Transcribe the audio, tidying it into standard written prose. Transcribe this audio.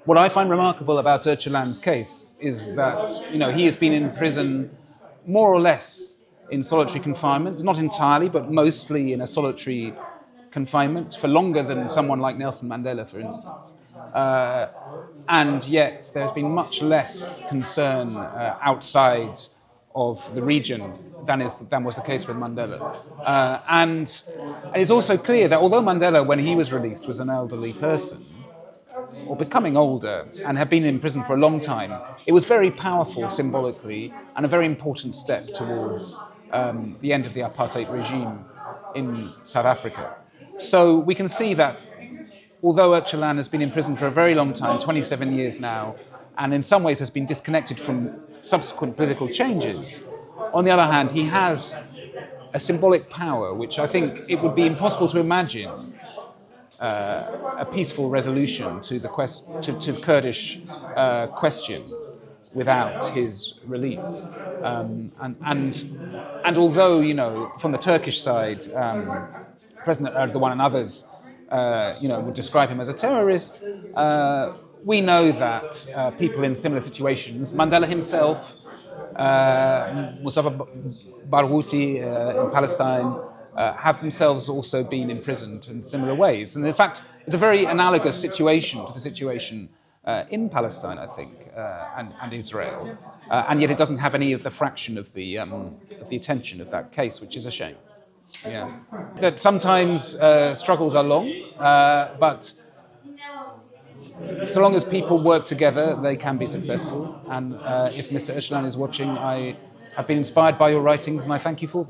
What I find remarkable about Öcalan's case is that, he has been in prison more or less in solitary confinement, not entirely, but mostly in a solitary confinement for longer than someone like Nelson Mandela, for instance. And yet there's been much less concern outside of the region than was the case with Mandela. And it's also clear that although Mandela, when he was released, was an elderly person, or becoming older, and had been in prison for a long time, it was very powerful symbolically and a very important step towards the end of the apartheid regime in South Africa. So we can see that although Ocalan has been in prison for a very long time, 27 years now, and in some ways has been disconnected from subsequent political changes, on the other hand, he has a symbolic power which I think it would be impossible to imagine a peaceful resolution to the Kurdish question without his release. And although, from the Turkish side, President Erdogan and others, would describe him as a terrorist, we know that people in similar situations, Mandela himself, Mustafa Barghouti in Palestine, have themselves also been imprisoned in similar ways. And in fact, it's a very analogous situation to the situation in Palestine, I think, and Israel. And yet it doesn't have any of the fraction of the attention of that case, which is a shame. Yeah. That sometimes struggles are long, but so long as people work together, they can be successful. And if Mr. Öcalan is watching, I have been inspired by your writings, and I thank you for them.